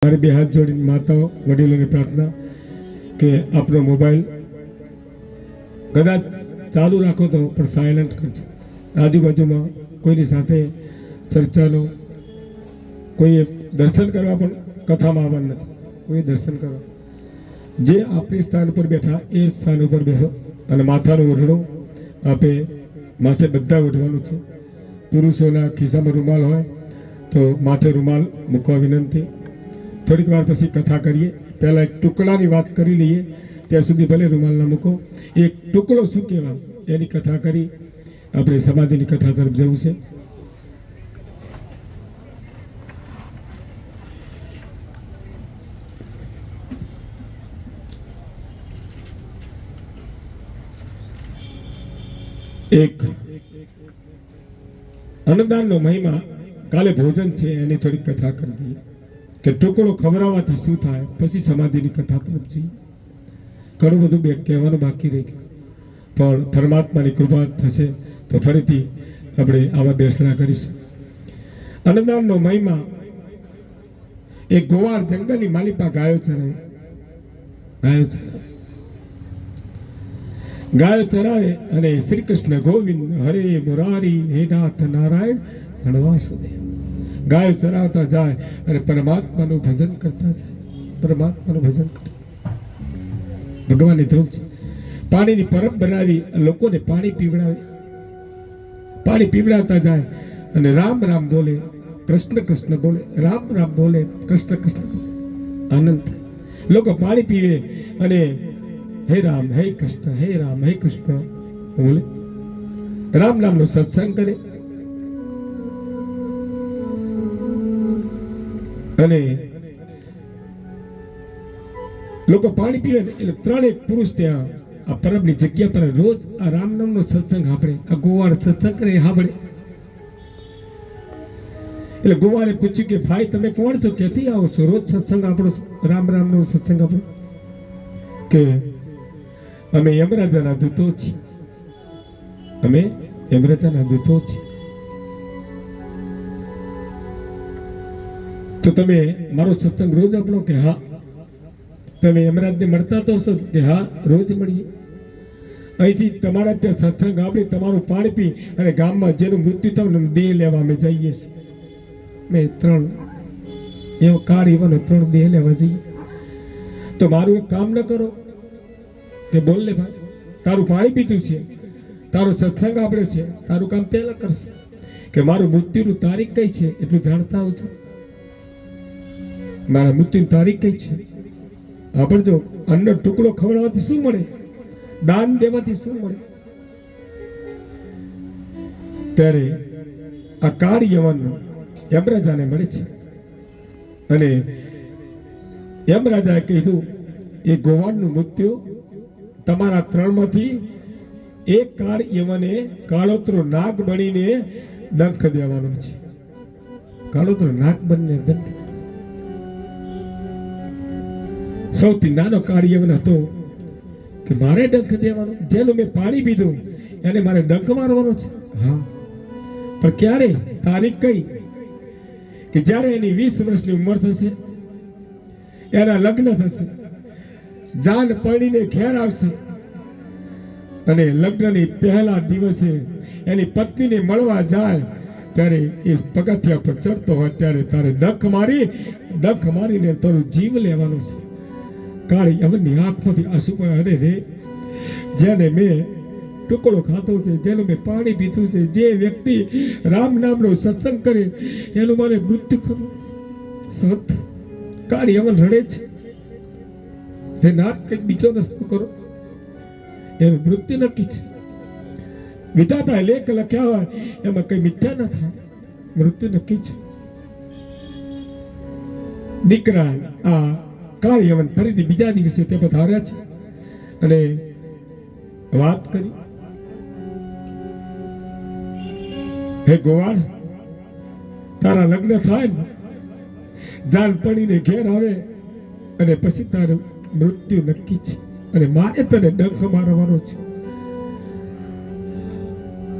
મારી બે હાથ જોડીને માતાઓ વડીલોને પ્રાર્થના કે આપણો મોબાઈલ કદાચ ચાલુ રાખો તો પણ સાયલન્ટ કરજો. આજુબાજુમાં કોઈની સાથે ચર્ચાનો, કોઈએ દર્શન કરવા પણ કથામાં આવવાનું નથી. કોઈ દર્શન કરવા, જે આપણી સ્થાન પર બેઠા એ સ્થાન ઉપર બેસો અને માથાનું ઓઢણું આપે માથે બધા ઓઢવાનું છે. પુરુષોના ખિસ્સામાં રૂમાલ હોય તો માથે રૂમાલ મૂકવા વિનંતી. થોડીક વાર પછી કથા કરીએ. પહેલાં એક ટુકડાની વાત કરી લઈએ, ત્યાં સુધી ભલે રૂમાલ ના મૂકો. એક ટુકડો શું કહેવાય એની કથા કરી આપણે સમાધિની કથા તરફ જવું છે. એક અન્નદાનનો મહિમા, કાલે ભોજન છે એની થોડીક કથા કરી દઈએ કે ટુકડો ખવડાવવાથી શું થાય, પછી સમાધિની કથા તરફ જઈએ. ઘણું બધું કહેવાનું બાકી રહી ગયું, પણ પરમાત્માની કૃપા થશે તો ફરીથી આપણે આવા બેસણા કરીશું. અન્નદાનનો મહિમા, એક ગોવાળ જંગલની માલિપા ગાયો ચરાવે. ગાયો ચરાવે અને શ્રી કૃષ્ણ ગોવિંદ હરે મુરારી હે નાથ નારાયણ ધણવાસુદેવ ગાયો ચરાવતા જાય અને પરમાત્માનું ભજન કરતા જાય. પરમાત્માનું ભજન કરે. ભગવાનની ધૂમ છે. પાણીની પરબ બનાવી લોકોને પાણી પીવડાવે. પાણી પીવડાવતા જાય અને રામ રામ બોલે, કૃષ્ણ કૃષ્ણ બોલે, રામ રામ બોલે, કૃષ્ણ કૃષ્ણ બોલે. આનંદ થાય. લોકો પાણી પીવે અને હે રામ હે કૃષ્ણ, હે રામ હે કૃષ્ણ બોલે. રામ નામનો સત્સંગ કરે અને લોકો પાણી પીવે એટલે ત્રણેક પુરુષ ત્યાં આ પરબની જગ્યા પર રોજ આ રામ નામનો સત્સંગ સાંભળે. આ ગોવાળ સત્સંગ કરે સાંભળે. એટલે ગોવાળે પૂછ્યું કે ભાઈ તમે કોણ છો, ક્યાંથી આવો છો, રોજ સત્સંગ આપણો રામ રામનો સત્સંગ આપણો? કે અમે યમરાજાના દૂતો છીએ. અમે યમરાજાના દૂતો છીએ. તો તમે મારો સત્સંગ રોજ આપણો? કે હા. તમે યમરાજને મળતા તો હશો? કે હા, રોજ મળીએ. અહીંથી તમારા ત્યાં સત્સંગ આપી, તમારું પાણી પી અને ગામમાં જેનું મૃત્યુ થયું દેહ લેવા અમે જઈએ છીએ. મેં 3 એવો કાળ એવાનો 3 દેહ લેવા જઈએ. તો મારું એક કામ ન કરો કે બોલ લે ભાઈ, તારું પાણી પીતું છે, તારો સત્સંગ આપ્યો છે, તારું કામ પહેલા કરશે કે મારું મૃત્યુનું તારીખ કઈ છે એટલું જાણતા હોવ છો? મારા મૃત્યુની તારીખ કઈ છે? આપણે જો અન્નનો ટુકડો ખવડાવવાથી શું મળે, દાન દેવાથી શું મળે? ત્યારે આ કાળ યવન યમરાજાને મળે છે અને યમરાજાએ કીધું એ ગોવાળનું મૃત્યુ તમારા 3 માંથી એક કાળ યવને કાળોતરો નાગ બનીને ડંખ દેવાનો છે. કાળોતરો નાગ બનીને ડંખ. સૌથી નાનો કાળ યવન હતો કે મારે ડંખ દેવાનો, જેનું મેં પાણી પીધું એને મારે ડંખ મારવાનો છે. હા, પણ ક્યારે? તારીખ કઈ? કે જ્યારે એની 20 વર્ષની ઉંમર થશે, એના લગ્ન થશે, જાન પરણીને ઘેર આવશે અને લગ્નની પહેલા દિવસે એની પત્નીને મળવા જાય ત્યારે એ પગથિયા પર ચડતો હોય ત્યારે તારે ડંખ મારીને તારું જીવ લેવાનું છે. કાળી યવનની આંખમાંથી આંસુ પડે. અરે રે, જેને મેં ટુકડો ખાતો છે, જેનું મેં પાણી પીધું છે, જે વ્યક્તિ રામ નામનો સત્સંગ કરે એનું મારે મૃત્યુ કરવું. સત કાળી યવન રડે છે. હે નાથ, કંઈક બીજો રસ્તો કરો. એનું મૃત્યુ નક્કી છે. વિધાતા લેખ લખ્યા હોય એમાં કઈ મિથ્યા ન થાય. મૃત્યુ નક્કી છે. દીકરા આ કાળી યવન ફરીથી બીજા દિવસે તે પધાર્યા છે અને વાત કરી, હે ગોવાળ, તારા લગ્ન થાય ને, જાન પડીને ઘેર આવે અને પછી તારું મૃત્યુ નક્કી છે અને મારે તને ડંખ મારવાનો છે.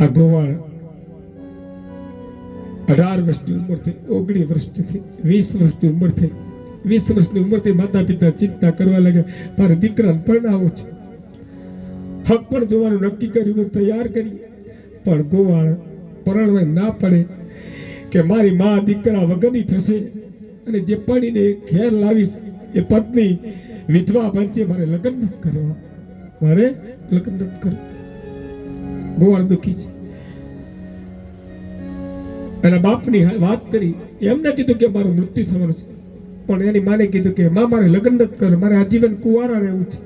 આ ગોવાળ 18 વર્ષની ઉંમર થઈ, 19 વર્ષની થઈ, 20 વર્ષની ઉંમર થઈ 20 વર્ષની ઉંમરથી માતા પિતા ચિંતા કરવા લાગ્યા મારા દીકરાને પરણાવો છે. હક પણ જોવાનું નક્કી કર્યું, તૈયાર કરી, પણ ગોવાળ પરણવા ના પડે કે મારી મા દીકરા વગરની થશે અને જે પડીને ઘેર લાવીશ એ પત્ની વિધવા બનશે, મારે લગ્ન નથી કરવા, મારે લગ્ન નથી કરવા. ગોવાળ દુખી છે. એના બાપની વાત કરી, એમને કીધું કે મારું મૃત્યુ થવાનું છે, પણ એની માને કીધું કે માં મારે લગ્ન નથી કરવું, મારે આજીવન કુંવારા રહેવું છે.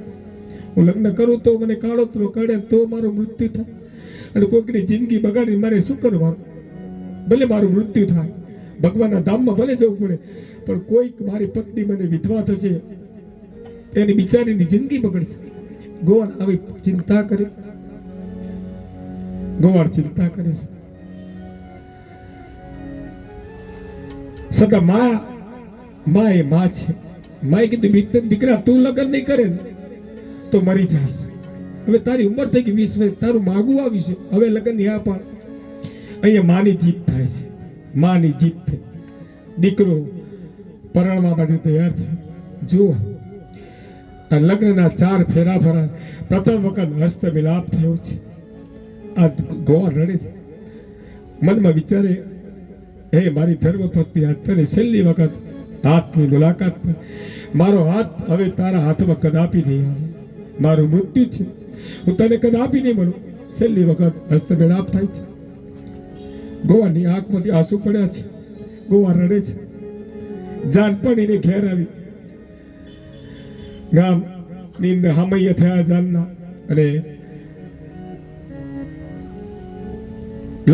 હું લગ્ન કરું તો મને કાળોતરો કાઢે તો મારું મૃત્યુ થાય, અને કોઈકની જિંદગી બગાડી મારે શું કરવાનું? ભલે મારું મૃત્યુ થાય, ભગવાનના ધામમાં ભલે જવું પડે, પણ કોઈક મારી પત્ની મને વિધવા થશે, એની બિચારીની જિંદગી બગડશે. ગોવાળ આવી ચિંતા કરે, ગોવાળ ચિંતા કરે છે. સદા મા એ માં છે. માએ કીધું દીકરા તું લગ્ન નહીં કરે ને તો મરી જઈશ. હવે તારી ઉંમર થઈ ગઈ 20 વર્ષ, તારું માગું આવ્યું છે, હવે લગ્ન ની આ પણ અહીંયા માની જીત થાય છે. માની જીત થઈ, દીકરો પરણવા માટે તૈયાર થાય. જુઓ આ લગ્નના 4 ફેરા ફરા, પ્રથમ વખત હસ્ત મિલાપ થયો છે. આ ગોવાળ રડે છે, મનમાં વિચારે હે મારી ધર્મપત્ની, આજ તને છેલ્લી વખત હાથની મુલાકાત, મારો હાથ હવે તારા હાથમાં કદાપી નહીં આવે, મારું મૃત્યુ છે, હું તને કદાપી નહીં મળું. છેલ્લી વખત હસ્તમેળાપ થાય છે. ગોવાળની આંખમાંથી આંસુ પડ્યા છે. ગોવાળ રડે છે. જાન પડીને ઘેર આવી, ગામ ની અંદર હામૈયા થયા જાનના, અને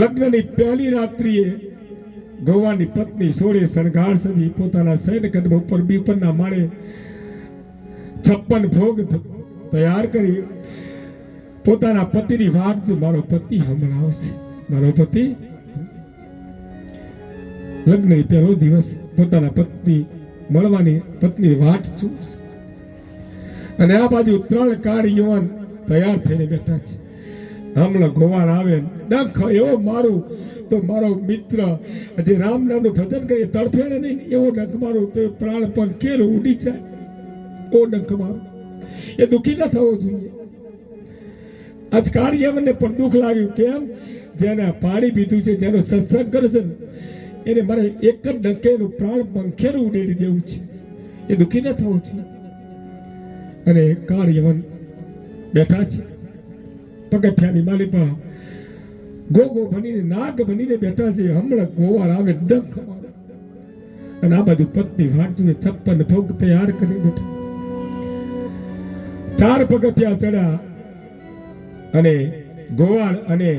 લગ્નની પહેલી રાત્રિએ ગોવાળની પત્ની સોળે શણગાર સજી પોતાના સૈનગઢ ઉપર બીપરના માળે 56 ભોગ તૈયાર કરી પોતાના પતિની વાટ, મારો પતિ હમણાં આવશે, મારો પતિ. લગ્નની પહેલો દિવસ પોતાના પત્ની મળવાની પત્ની વાટ જોશે, અને આ બાજુ 3 કાળ યુવાન તૈયાર થઈને બેઠા છે. હમણાં ગોવાળ આવે, ડંખ એવો મારું તો મારો મિત્ર જે રામ નામનું ભજન કરીએ તડફેડે નહીં, એવો ડંખ મારું તો પ્રાણ પણ કેલું ઉડી જાય, ઓ ડંખ મારું. એ દુઃખી ન થવો જોઈએ. આજ કાર્યમને પણ દુઃખ લાગ્યું. કેમ? જેને પાણી પીધું છે, જેનો સત્સંગ કરે છે ને, એને મારે એક જ ડંકે એનું પ્રાણ પંખેરું ઉડેડી દેવું છે. એ દુઃખી ન થવો જોઈએ. અને કાર્યવન બેઠા છે પગથિયાની માલિપા, ગોગો બનીને નાગ બનીને બેઠા છે. હમણાં ગોવાળ આવે, ડંખ મારે, અને આ બાજુ પત્ની વાટ જોઈએ, 56 ભોગ તૈયાર કરી બેઠા. 4 પગથિયા ચડ્યા, અને ગોવાળ અને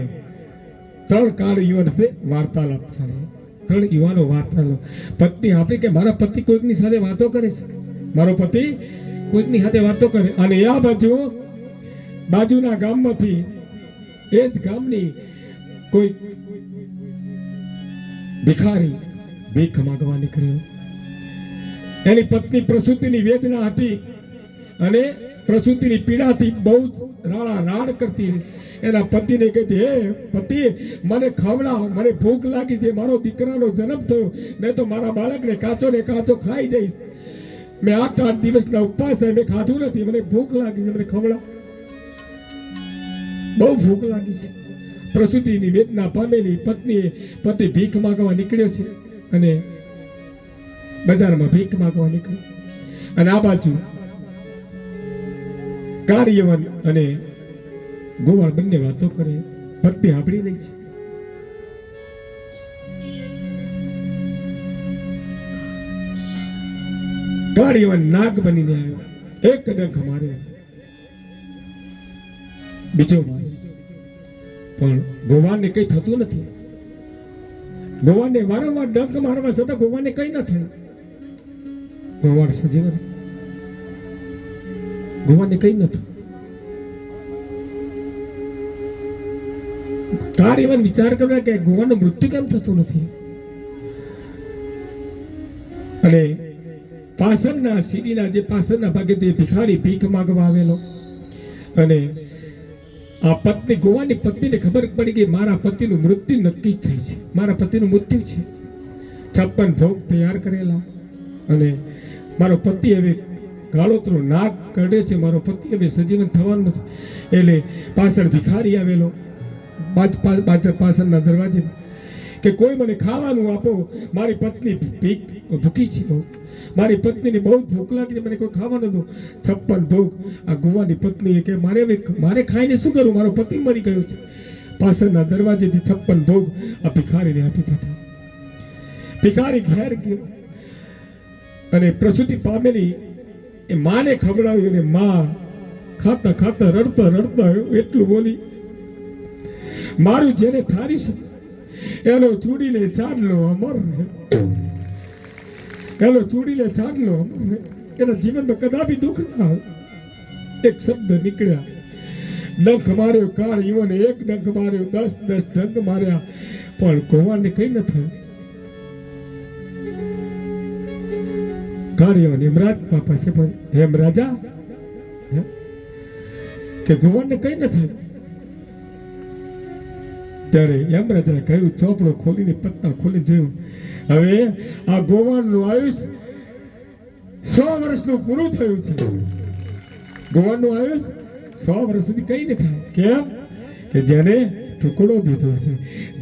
3 કાળ યુવાન વાર્તાલાપ ચાલે. 3 યુવાનો વાર્તાલાપ. પત્ની આપણી કે મારા પતિ કોઈકની સાથે વાતો કરે છે, મારો પતિ કોઈકની સાથે વાતો કરે. અને આ બાજુ બાજુના ગામમાંથી, એ જ ગામની કોઈ ભિખારી ભીખ માંગવા નીકળ્યો. એની પત્ની પ્રસૂતિની વેદના હતી, અને પ્રસૂતિની પીડાથી બહુ જ રાડ કરતી. એના પતિને કહેતી, હે પતિ, મને ખવડાવ, મને ભૂખ લાગી છે, મારો દીકરાનો જન્મ થયો, નહીં તો મારા બાળકને કાચો ને કાચો ખાઈ જઈશ. મેં 8 દિવસના ઉપવાસ થાય, મેં ખાધું નથી, મને ભૂખ લાગી છે, મને ખવડાવ, બહુ ભૂખ લાગી છે. પ્રસૂતિની વેદના પામેલી પત્નીએ પતિ ભીખ માંગવા નીકળ્યો છે, અને બજારમાં ભીખ માંગવા નીકળ્યો. અને આ બાજુ કાર્યવન અને ગોવાળ બંને વાતો કરે. પત્ની સાંભળી રહી છે. કાર્યવન નાગ બનીને આવ્યો, એક ડંખ મારે, બીજો મારે, પણ ગોવાળને કઈ થતું નથી. ગોવાળને વારંવાર ડંખ મારવા છતાં ગોવાળને કઈ ન થયું. ગોવાળ સજીવન, ગોવાળને કઈ ન થયું. કાર્યવાન વિચાર કરવા કે ગોવાળનું મૃત્યુ કેમ થતું નથી. અને પાછળના સીડીના જે પાછળના ભાગે તે ભિખારી ભીખ માંગવા આવેલો, અને આ પત્ની ગોવાની પત્નીને ખબર પડી કે મારા પતિનું મૃત્યુ નક્કી થઈ છે, મારા પતિનું મૃત્યુ છે. 56 ભોગ તૈયાર કરેલા, અને મારો પતિ હવે ગાળોતરો નાક કાઢે છે, મારો પતિ હવે સજીવન થવાનું નથી. એટલે પાછળ ભિખારી આવેલો પાછળના દરવાજે કે કોઈ મને ખાવાનું આપો, મારી પત્ની ભૂખી છે બહુ, મારી પત્નીને બહુ ભૂખ લાગી છે, મને કોઈ ખાવાનું દો. 56 ભોગ આ ગુવાની પત્નીએ કે મારે ખાઈને શું કરું, મારો પતિ મરી ગયો છે. પાછળના દરવાજેથી 56 ભોગ આ ભિખારીને આપી દીધા. ભિખારી ઘેર ગયો અને પ્રસૂતિ પામેલી એ માને ખવડાવ્યું અને માં ખાતા ખાતા રડતા રડતા એટલું બોલી, મારું જેને ઠાર્યું છે એનો ચૂડીને ચાંદલો અમર રહે, એનો ચૂડીને ચાંદલો અમર રહે, એના જીવનમાં કદાપી દુઃખ ના આવે. એક શબ્દ નીકળ્યા, ડંખ માર્યો કાળ ઈવને, એક ડંખ માર્યો 10 ડંખ માર્યા, પણ ગોવાને કઈ ન થયું. કાર્યો હેમરાજ બાપા છે, હેમરાજા કે ગોવાને કઈ ન થયું. ત્યારે યમરાજાએ કહ્યું, ચોપડો ખોલીને પત્તા ખોલી જોયું, હવે આ ગોવાનનું આયુષ્ય 100 વર્ષનું પૂરું થયું છે. ગોવાનનું આયુષ્ય 100 વર્ષ સુધી કઈ ન થાય. કેમ કે જેને ટુકડો દીધો છે,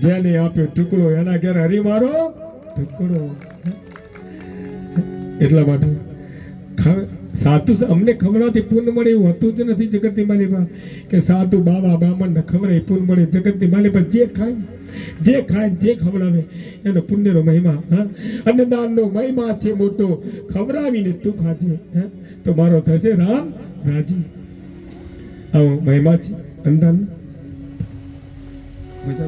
જેને આપ્યો ટુકડો એના ઘેર હરી મારો ટુકડો. એટલા માટે સાધુ અમને ખવડાવતી પૂર્ણ મળે એવું હતું જ નથી જગતની માલિકા, કે સાધુ બાવા બ્રાહ્મણને ખવડાવી પૂર્ણ મળે. જગતની માલિકા જે ખાય જે ખવડાવે એનો પુણ્યનો મહિમા, અન્નદાનનો મહિમા છે મોટો, ખવડાવીને તું ખાજે તો મારો થશે રામ રાજી. આવો મહિમા છે અન્નદાન. મજા